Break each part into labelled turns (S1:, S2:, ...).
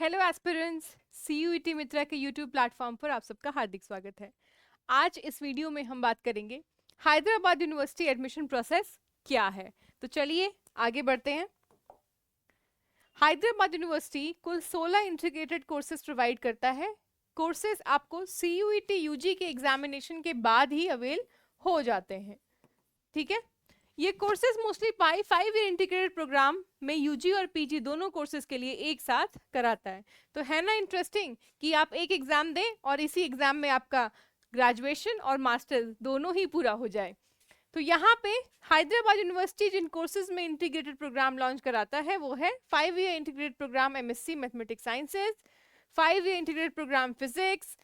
S1: Hello aspirants, CUET मित्रा के YouTube platform पर आप सबका हार्दिक स्वागत है। आज इस वीडियो में हम बात करेंगे हैदराबाद यूनिवर्सिटी एडमिशन प्रोसेस क्या है। तो चलिए आगे बढ़ते हैं। हैदराबाद यूनिवर्सिटी कुल 16 इंटीग्रेटेड कोर्सेज प्रोवाइड करता है। कोर्सेज आपको CUET UG के एग्जामिनेशन के बाद ही अवेल हो जाते हैं। ठीक है, ये courses mostly 5 year integrated programme में यूजी और पीजी दोनों कोर्सेज के लिए एक साथ कराता है। तो है ना इंटरेस्टिंग कि आप एक एग्जाम दें और इसी एग्जाम में आपका ग्रेजुएशन और मास्टर्स दोनों ही पूरा हो जाए। तो यहाँ पे हैदराबाद यूनिवर्सिटी जिन कोर्सेज में इंटीग्रेटेड प्रोग्राम लॉन्च कराता है वो है 5 year integrated programme MSc mathematics sciences, 5 year integrated programme physics,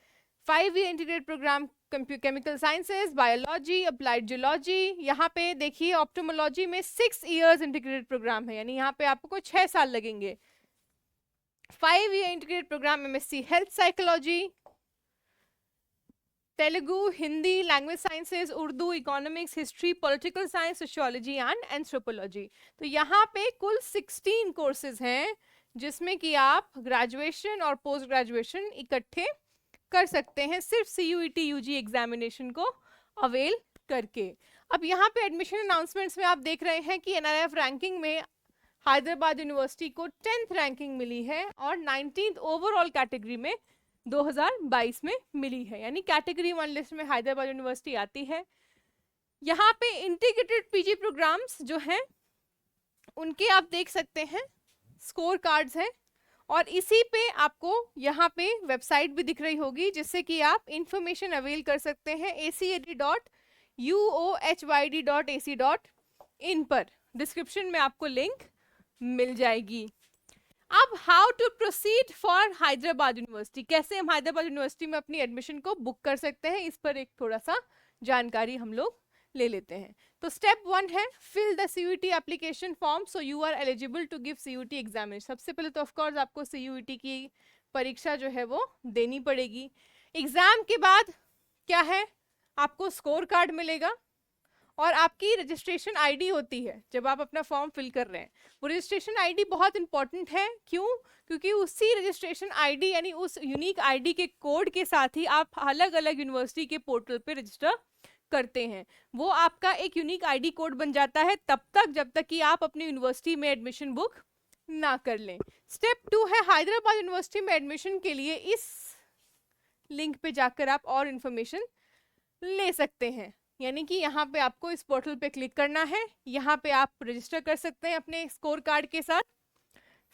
S1: 5 year integrated programme chemical sciences, biology, applied geology. यहाँ पे देखिए ऑप्टोमोलॉजी में 6 इयर्स इंटीग्रेटेड प्रोग्राम है, यानी यहाँ पे आपको 6 साल लगेंगे। 5 year integrated programme MSc health psychology, Telugu, Hindi, language sciences, Urdu, economics, history, political science, sociology and anthropology. तो यहाँ पे कुल 16 कोर्सेज हैं जिसमें कि आप ग्रेजुएशन और पोस्ट ग्रेजुएशन इकट्ठे कर सकते हैं सिर्फ CUET UG एग्जामिनेशन को अवेल करके। अब यहाँ पे एडमिशन अनाउंसमेंट्स में आप देख रहे हैं कि NRF रैंकिंग में हैदराबाद यूनिवर्सिटी को 10th रैंकिंग मिली है और 19th ओवरऑल कैटेगरी में 2022 में मिली है, यानी कैटेगरी 1 लिस्ट में हैदराबाद यूनिवर्सिटी आती है। यहाँ पे इंटीग्रेटेड पीजी प्रोग्राम्स जो हैं उनके आप देख सकते हैं स्कोर कार्ड्स हैं और इसी पे आपको यहाँ पे वेबसाइट भी दिख रही होगी जिससे कि आप इंफॉर्मेशन अवेल कर सकते हैं acad.uohyd.ac.in पर। डिस्क्रिप्शन में आपको लिंक मिल जाएगी। अब how to proceed for Hyderabad university, कैसे हम हैदराबाद यूनिवर्सिटी में अपनी एडमिशन को बुक कर सकते हैं, इस पर एक थोड़ा सा जानकारी हम लोग ले लेते हैं। तो स्टेप 1 है fill the CUET application form so you are eligible to give CUET examination. सबसे पहले तो ऑफ कोर्स आपको CUET की परीक्षा जो है वो देनी पड़ेगी। एग्जाम के बाद क्या है, आपको स्कोर कार्ड मिलेगा और आपकी रजिस्ट्रेशन आईडी होती है जब आप अपना फॉर्म फिल कर रहे हैं। वो रजिस्ट्रेशन आईडी बहुत इंपॉर्टेंट है। क्यों? क्योंकि उसी रजिस्ट्रेशन आईडी यानी उस यूनिक आईडी के कोड के साथ ही आप अलग अलग यूनिवर्सिटी के पोर्टल पे रजिस्टर करते हैं। वो आपका एक यूनिक आईडी कोड बन जाता है तब तक जब तक कि आप अपनी यूनिवर्सिटी में एडमिशन बुक ना कर लें। स्टेप 2 है हैदराबाद यूनिवर्सिटी में एडमिशन के लिए इस लिंक पे जाकर आप और इंफॉर्मेशन ले सकते हैं, यानी कि यहाँ पे आपको इस पोर्टल पे क्लिक करना है, यहाँ पे आप रजिस्टर कर सकते हैं अपने स्कोर कार्ड के साथ।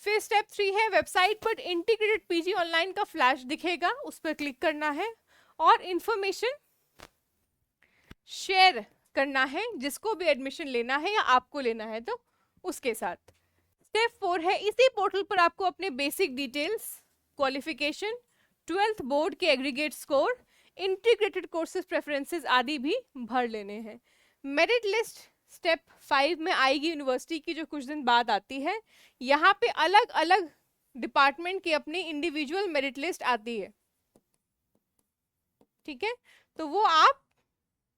S1: फिर स्टेप 3 है वेबसाइट पर इंटीग्रेटेड पीजी ऑनलाइन का फ्लैश दिखेगा, उस पर क्लिक करना है और इंफॉर्मेशन शेयर करना है जिसको भी एडमिशन लेना है या आपको लेना है तो उसके साथ। स्टेप 4 है इसी पोर्टल पर आपको अपने basic details, qualification, 12th board के aggregate score, integrated courses preferences आदि भी भर लेने हैं। मेरिट लिस्ट स्टेप 5 में आएगी, यूनिवर्सिटी की जो कुछ दिन बाद आती है। यहाँ पे अलग अलग डिपार्टमेंट की अपनी इंडिविजुअल मेरिट लिस्ट आती है। ठीक है, तो वो आप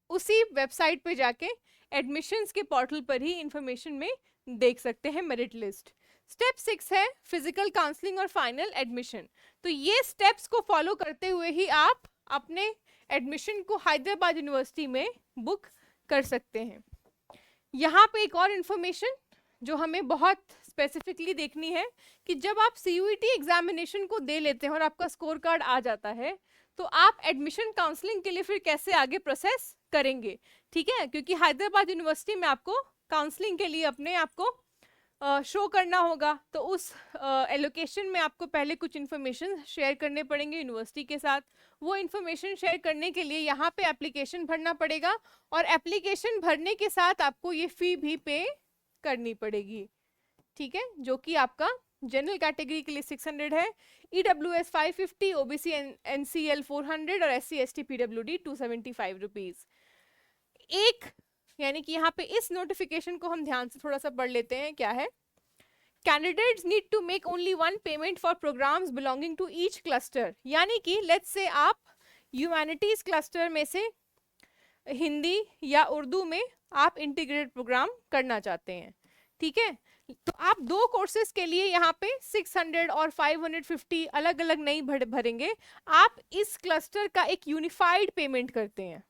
S1: उसी वेबसाइट पे जाके एडमिशन्स के पोर्टल पर ही इंफॉर्मेशन में देख सकते हैं मेरिट लिस्ट। स्टेप 6 है फिजिकल काउंसलिंग और फाइनल एडमिशन। तो ये स्टेप्स को फॉलो करते हुए ही आप अपने एडमिशन को हैदराबाद यूनिवर्सिटी में बुक कर सकते हैं। यहाँ पे एक और इंफॉर्मेशन जो हमें बहुत स्पेसिफिकली देखनी है कि जब आप CUET एग्जामिनेशन को दे लेते हैं और आपका स्कोर कार्ड आ जाता है तो आप एडमिशन काउंसलिंग के लिए फिर कैसे आगे प्रोसेस करेंगे। ठीक है, क्योंकि हैदराबाद यूनिवर्सिटी में आपको काउंसलिंग के लिए अपने आप को शो करना होगा, तो उस एलोकेशन में आपको पहले कुछ इन्फॉर्मेशन शेयर करने पड़ेंगे यूनिवर्सिटी के साथ। वो इन्फॉर्मेशन शेयर करने के लिए यहाँ पे एप्लीकेशन भरना पड़ेगा और एप्लीकेशन भरने के साथ आपको ये फी भी पे करनी पड़ेगी। ठीक है, जो कि आपका जनरल कैटेगरी के लिए 600 है, EWS 550, OBC NCL 400 और SC ST PWD 275 रुपीज। एक यानी कि यहाँ पे इस नोटिफिकेशन को हम ध्यान से थोड़ा सा पढ़ लेते हैं। क्या है, candidates need to make only 1 payment for programmes belonging to each cluster. यानी कि लेट्स से आप ह्यूमैनिटीज क्लस्टर में से हिंदी या उर्दू में आप इंटीग्रेटेड प्रोग्राम करना चाहते हैं, ठीक है, तो आप दो कोर्सेज के लिए यहाँ पे 600 और 550 अलग अलग नहीं भरेंगे, आप इस क्लस्टर का एक यूनिफाइड पेमेंट करते हैं।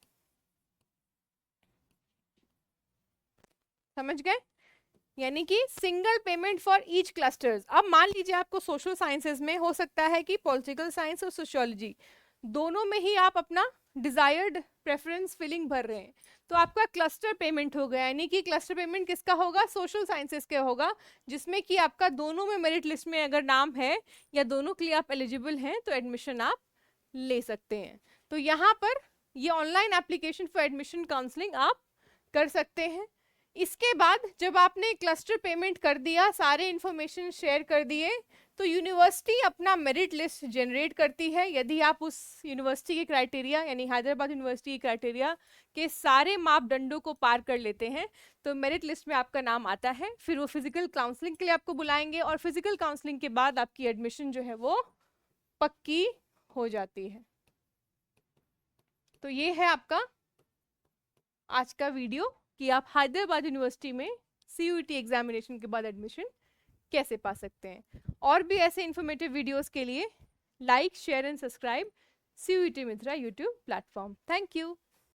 S1: समझ गए? यानी कि single payment for each clusters. अब मान लीजिए आपको सोशल साइंसेज में हो सकता है कि पॉलिटिकल साइंस और सोशियोलॉजी दोनों में ही आप अपना डिजायर्ड प्रेफरेंस फिलिंग भर रहे हैं, तो आपका क्लस्टर पेमेंट हो गया। यानी कि क्लस्टर पेमेंट किसका होगा? सोशल साइंसेज का होगा, जिसमें कि आपका दोनों में मेरिट लिस्ट में अगर नाम है या दोनों के लिए आप एलिजिबल हैं तो एडमिशन आप ले सकते हैं। तो यहाँ पर ये online application for admission counselling आप कर सकते हैं। इसके बाद जब आपने क्लस्टर पेमेंट कर दिया, सारे इंफॉर्मेशन शेयर कर दिए, तो यूनिवर्सिटी अपना मेरिट लिस्ट जनरेट करती है। यदि आप उस यूनिवर्सिटी के क्राइटेरिया यानी हैदराबाद यूनिवर्सिटी के क्राइटेरिया के सारे मापदंडों को पार कर लेते हैं तो मेरिट लिस्ट में आपका नाम आता है। फिर वो फिजिकल काउंसलिंग के लिए आपको बुलाएंगे और फिजिकल काउंसलिंग के बाद आपकी एडमिशन जो है वो पक्की हो जाती है। तो ये है आपका आज का वीडियो कि आप हैदराबाद यूनिवर्सिटी में CUET एग्जामिनेशन के बाद एडमिशन कैसे पा सकते हैं। और भी ऐसे इंफॉर्मेटिव वीडियोस के लिए like, share and subscribe CUET Mitra YouTube platform. Thank you.